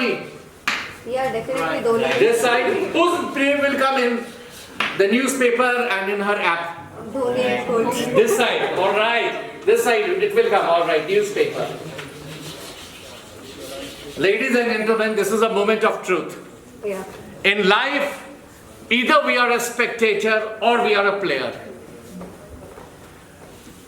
Shivani? Yeah, definitely Dhoni. This side, whose name will come in the newspaper and in her app? Dhoni and Kohli. This side, alright. This side, it will come, alright, newspaper. Ladies and gentlemen, this is a moment of truth. Yeah. In life, either we are a spectator or we are a player.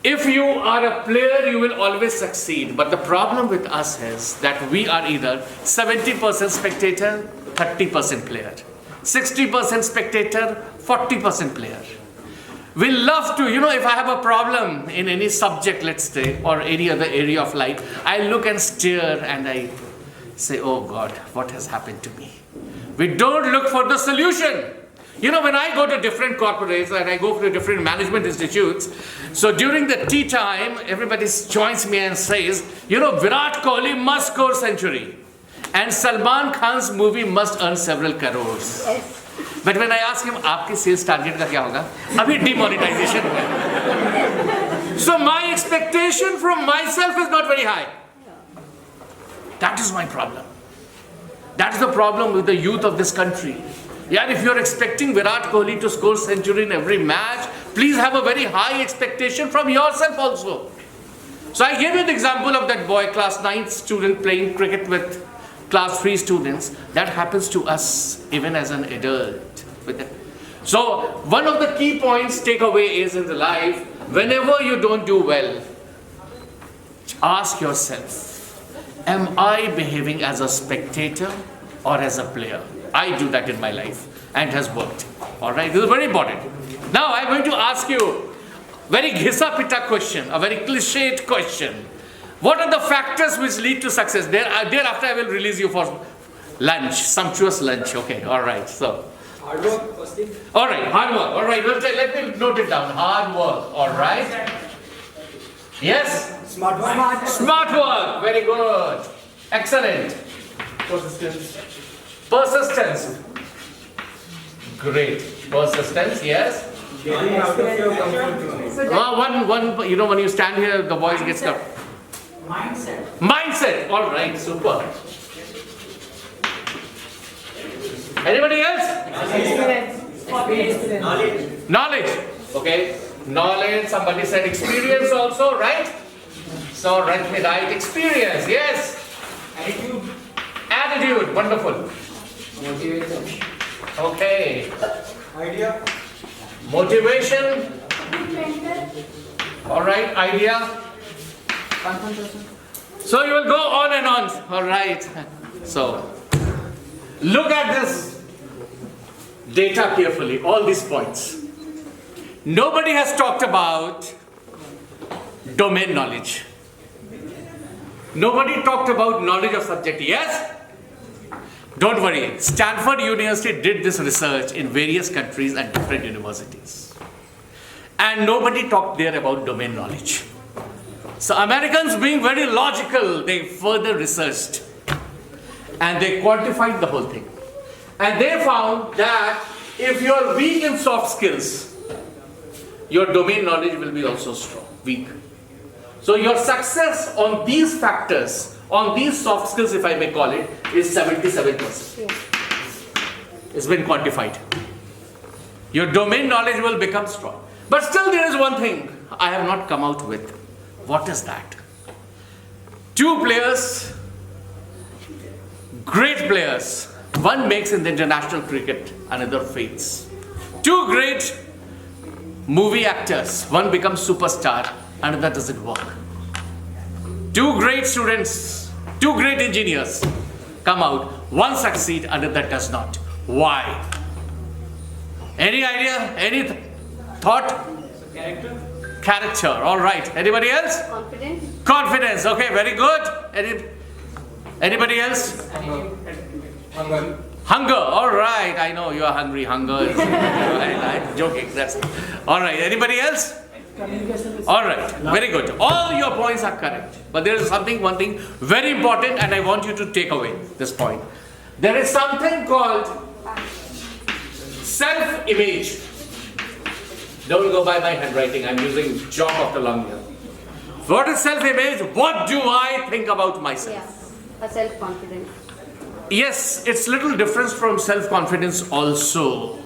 If you are a player, you will always succeed. But the problem with us is that we are either 70% spectator, 30% player. 60% spectator, 40% player. We love to, if I have a problem in any subject, let's say, or any other area of life, I look and stare and I say, oh God, what has happened to me? We don't look for the solution. When I go to different corporates and I go to different management institutes, so during the tea time, everybody joins me and says, Virat Kohli must score century. And Salman Khan's movie must earn several crores. Yes. But when I ask him, आपके sales target का क्या होगा? अभी demonetization है. So my expectation from myself is not very high. That is my problem. That is the problem with the youth of this country. Yeah, if you're expecting Virat Kohli to score century in every match, please have a very high expectation from yourself also. So I gave you the example of that boy, class 9th student playing cricket with class 3 students. That happens to us even as an adult. So one of the key points takeaway is in the life, whenever you don't do well, ask yourself, am I behaving as a spectator or as a player? I do that in my life and it has worked. Alright, this is very important. Now I'm going to ask you very ghisa-pita question, a very cliched question. What are the factors which lead to success? Thereafter I will release you for lunch, sumptuous lunch. Okay, alright. So hard work, first thing. Alright, hard work. Alright, let me note it down. Hard work. Alright. Yes? Smart work. Smart work. Very good. Excellent. Persistence. Persistence. Great. Persistence, yes. Getting out of your comfort zone. When you stand here, the voice gets cut. Mindset. Mindset. All right, super. Anybody else? Experience. Knowledge. Okay. Knowledge. Somebody said experience also, right? So write me right. Experience. Yes. Attitude. Attitude. Wonderful. Motivation. Okay. Idea. Motivation. All right. Idea. Concentration. So you will go on and on. All right. So look at this data carefully. All these points. Nobody has talked about domain knowledge. Nobody talked about knowledge of subject. Yes? Don't worry. Stanford University did this research in various countries and different universities. And nobody talked there about domain knowledge. So Americans, being very logical, they further researched and they quantified the whole thing. And they found that if you are weak in soft skills, your domain knowledge will be also strong, weak. So your success on these factors, on these soft skills, if I may call it, is 77%. Yeah. It's been quantified. Your domain knowledge will become strong. But still there is one thing I have not come out with. What is that? Two players, great players. One makes in the international cricket, another fails. Two great movie actors. One becomes superstar, another doesn't work. Two great students, two great engineers come out. One succeeds, another does not. Why? Any idea? Any thought? Character. Character. All right. Anybody else? Confidence. Confidence. Okay, very good. Anybody else? Hunger. Hunger. All right. I know you are hungry. Hunger. I'm joking. That's all right. Anybody else? All right. Very good. All your points are correct. But there is one thing very important, and I want you to take away this point. There is something called self-image. Don't go by my handwriting. I'm using chalk of the long here. What is self-image? What do I think about myself? Yeah. A self-confidence. Yes, it's little different from self-confidence also.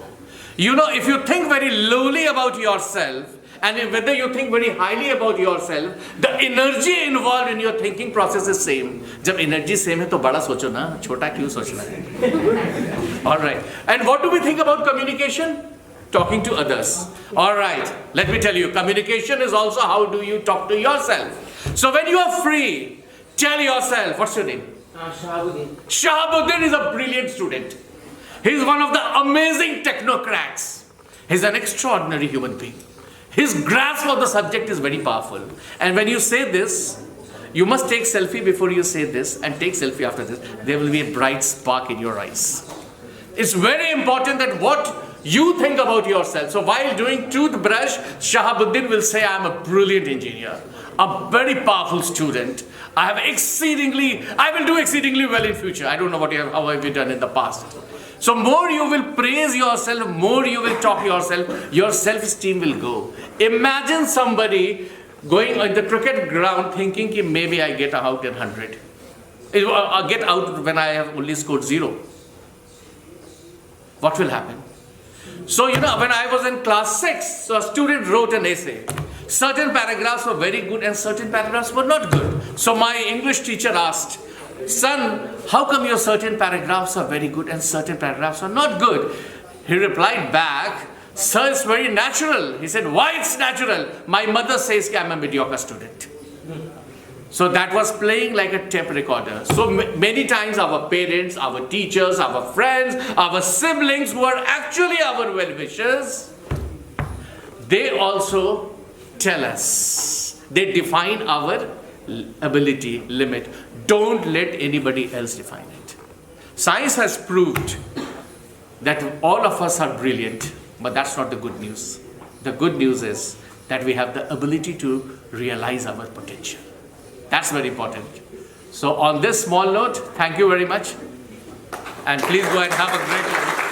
You know, if you think very lowly about yourself, and whether you think very highly about yourself, the energy involved in your thinking process is same. जब energy same है तो बड़ा सोचो ना, छोटा क्यों सोचना है? All right. And what do we think about communication? Talking to others. All right. Let me tell you, communication is also how do you talk to yourself. So when you are free, tell yourself, what's your name? Shahabuddin. Shahabuddin is a brilliant student. He's one of the amazing technocrats. He's an extraordinary human being. His grasp of the subject is very powerful. And when you say this, you must take selfie before you say this and take selfie after this. There will be a bright spark in your eyes. It's very important that what you think about yourself. So while doing toothbrush, Shahabuddin will say, I am a brilliant engineer, a very powerful student. I will do exceedingly well in future. I don't know how have you done in the past. So more you will praise yourself, more you will talk yourself, your self-esteem will go. Imagine somebody going on the cricket ground thinking कि maybe I get out in 100. I get out when I have only scored 0. What will happen? So you know, when I was in class 6, so a student wrote an essay. Certain paragraphs were very good and certain paragraphs were not good. So my English teacher asked, son, how come your certain paragraphs are very good and certain paragraphs are not good? He replied back, sir, it's very natural. He said, why it's natural? My mother says I'm a mediocre student. So that was playing like a tape recorder. So many times our parents, our teachers, our friends, our siblings who are actually our well-wishers, they also tell us. They define our ability, limit. Don't let anybody else define it. Science has proved that all of us are brilliant, but that's not the good news. The good news is that we have the ability to realize our potential. That's very important. So on this small note, thank you very much. And please go and have a great life.